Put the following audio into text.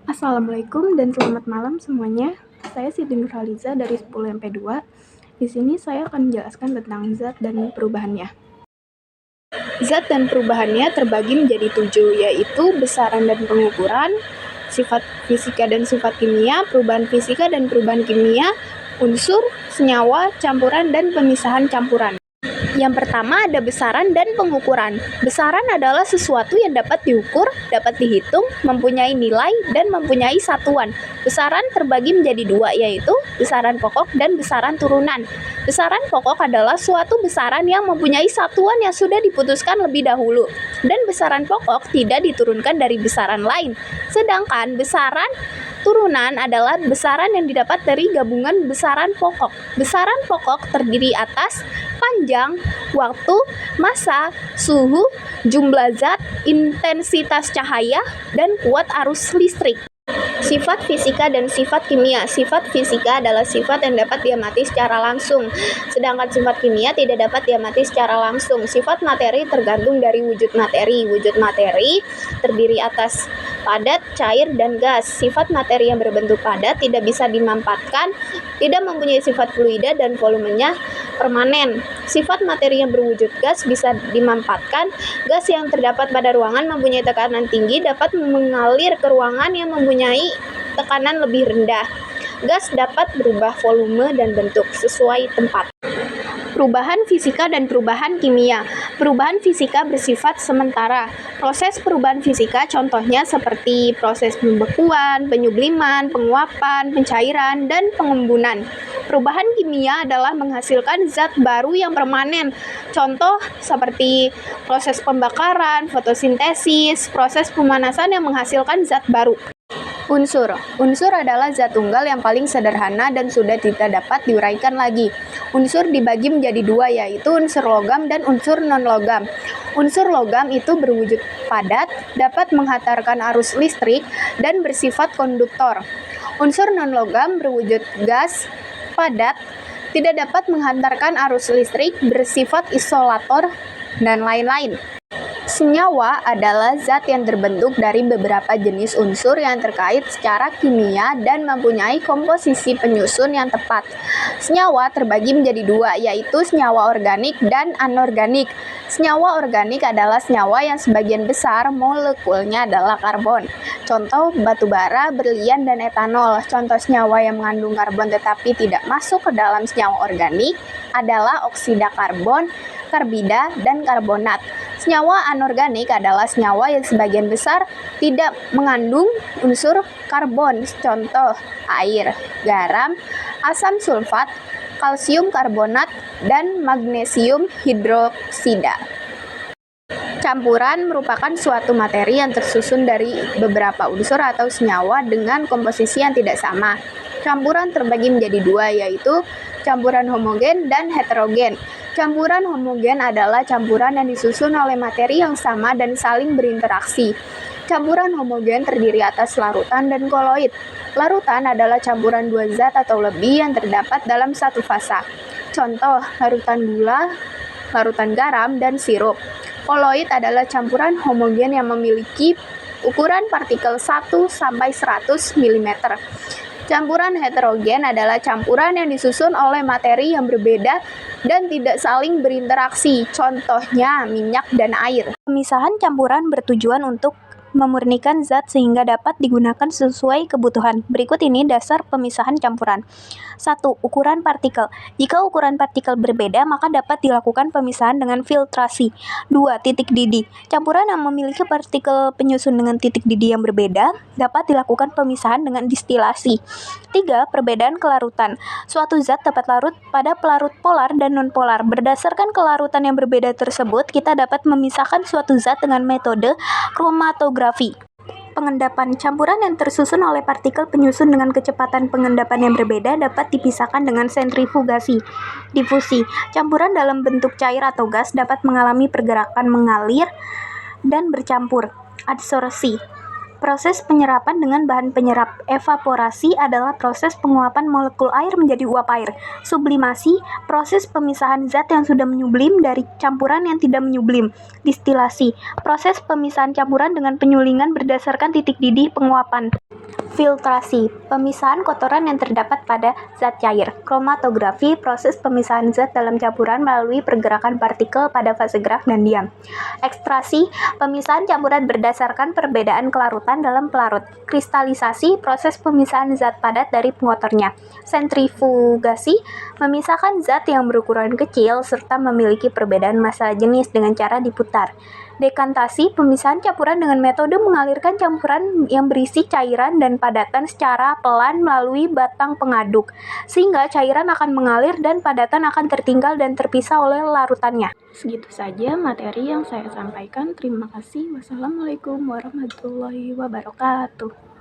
Assalamualaikum dan selamat malam semuanya. Saya Siti Nurhaliza dari 10 MP2. Di sini saya akan menjelaskan tentang zat dan perubahannya. Zat dan perubahannya terbagi menjadi 7, yaitu besaran dan pengukuran, sifat fisika dan sifat kimia, perubahan fisika dan perubahan kimia, unsur, senyawa, campuran, dan pemisahan campuran. Yang pertama ada besaran dan pengukuran. Besaran adalah sesuatu yang dapat diukur, dapat dihitung, mempunyai nilai, dan mempunyai satuan. Besaran terbagi menjadi 2, yaitu besaran pokok dan besaran turunan. Besaran pokok adalah suatu besaran yang mempunyai satuan yang sudah diputuskan lebih dahulu, dan besaran pokok tidak diturunkan dari besaran lain. Sedangkan besaran turunan adalah besaran yang didapat dari gabungan besaran pokok. Besaran pokok terdiri atas panjang, waktu, massa, suhu, jumlah zat, intensitas cahaya, dan kuat arus listrik. Sifat fisika dan sifat kimia. Sifat fisika adalah sifat yang dapat diamati secara langsung, sedangkan sifat kimia tidak dapat diamati secara langsung. Sifat materi tergantung dari wujud materi. Wujud materi terdiri atas padat, cair, dan gas. Sifat materi yang berbentuk padat tidak bisa dimampatkan, tidak mempunyai sifat fluida, dan volumenya permanen. Sifat materi yang berwujud gas bisa dimampatkan. Gas yang terdapat pada ruangan mempunyai tekanan tinggi dapat mengalir ke ruangan yang mempunyai tekanan lebih rendah. Gas dapat berubah volume dan bentuk sesuai tempat. Perubahan fisika dan perubahan kimia. Perubahan fisika bersifat sementara. Proses perubahan fisika contohnya seperti proses pembekuan, penyubliman, penguapan, pencairan, dan pengembunan. Perubahan kimia adalah menghasilkan zat baru yang permanen. Contoh seperti proses pembakaran, fotosintesis, proses pemanasan yang menghasilkan zat baru. Unsur. Unsur adalah zat tunggal yang paling sederhana dan sudah tidak dapat diuraikan lagi. Unsur dibagi menjadi 2, yaitu unsur logam dan unsur non-logam. Unsur logam itu berwujud padat, dapat menghantarkan arus listrik, dan bersifat konduktor. Unsur non-logam berwujud gas, padat, tidak dapat menghantarkan arus listrik, bersifat isolator, dan lain-lain. Senyawa adalah zat yang terbentuk dari beberapa jenis unsur yang terkait secara kimia dan mempunyai komposisi penyusun yang tepat. Senyawa terbagi menjadi 2, yaitu senyawa organik dan anorganik. Senyawa organik adalah senyawa yang sebagian besar molekulnya adalah karbon. Contoh batu bara, berlian, dan etanol. Contoh senyawa yang mengandung karbon tetapi tidak masuk ke dalam senyawa organik adalah oksida karbon, karbida, dan karbonat. Senyawa anorganik adalah senyawa yang sebagian besar tidak mengandung unsur karbon, contoh air, garam, asam sulfat, kalsium karbonat, dan magnesium hidroksida. Campuran merupakan suatu materi yang tersusun dari beberapa unsur atau senyawa dengan komposisi yang tidak sama. Campuran terbagi menjadi 2, yaitu campuran homogen dan heterogen. Campuran homogen adalah campuran yang disusun oleh materi yang sama dan saling berinteraksi. Campuran homogen terdiri atas larutan dan koloid. Larutan adalah campuran 2 zat atau lebih yang terdapat dalam satu fasa. Contoh, larutan gula, larutan garam, dan sirup. Koloid adalah campuran homogen yang memiliki ukuran partikel 1 sampai 100 mm. Campuran heterogen adalah campuran yang disusun oleh materi yang berbeda dan tidak saling berinteraksi, contohnya minyak dan air. Pemisahan campuran bertujuan untuk memurnikan zat sehingga dapat digunakan sesuai kebutuhan. Berikut ini dasar pemisahan campuran. 1. Ukuran partikel. Jika ukuran partikel berbeda, maka dapat dilakukan pemisahan dengan filtrasi. 2. Titik didih. Campuran yang memiliki partikel penyusun dengan titik didih yang berbeda dapat dilakukan pemisahan dengan distilasi. 3. Perbedaan kelarutan. Suatu zat dapat larut pada pelarut polar dan nonpolar. Berdasarkan kelarutan yang berbeda tersebut, kita dapat memisahkan suatu zat dengan metode kromatografi. Pengendapan. Campuran yang tersusun oleh partikel penyusun dengan kecepatan pengendapan yang berbeda dapat dipisahkan dengan sentrifugasi. Difusi. Campuran dalam bentuk cair atau gas dapat mengalami pergerakan mengalir dan bercampur. Adsorpsi. Proses penyerapan dengan bahan penyerap. Evaporasi adalah proses penguapan molekul air menjadi uap air. Sublimasi, proses pemisahan zat yang sudah menyublim dari campuran yang tidak menyublim. Distilasi, proses pemisahan campuran dengan penyulingan berdasarkan titik didih penguapan. Filtrasi, pemisahan kotoran yang terdapat pada zat cair. Kromatografi, proses pemisahan zat dalam campuran melalui pergerakan partikel pada fase gerak dan diam. Ekstrasi, pemisahan campuran berdasarkan perbedaan kelarutan dalam pelarut. Kristalisasi, proses pemisahan zat padat dari pengotornya. Sentrifugasi, memisahkan zat yang berukuran kecil serta memiliki perbedaan massa jenis dengan cara diputar. Dekantasi, pemisahan campuran dengan metode mengalirkan campuran yang berisi cairan dan padatan secara pelan melalui batang pengaduk, sehingga cairan akan mengalir dan padatan akan tertinggal dan terpisah oleh larutannya. Segitu saja materi yang saya sampaikan. Terima kasih. Wassalamualaikum warahmatullahi wabarakatuh.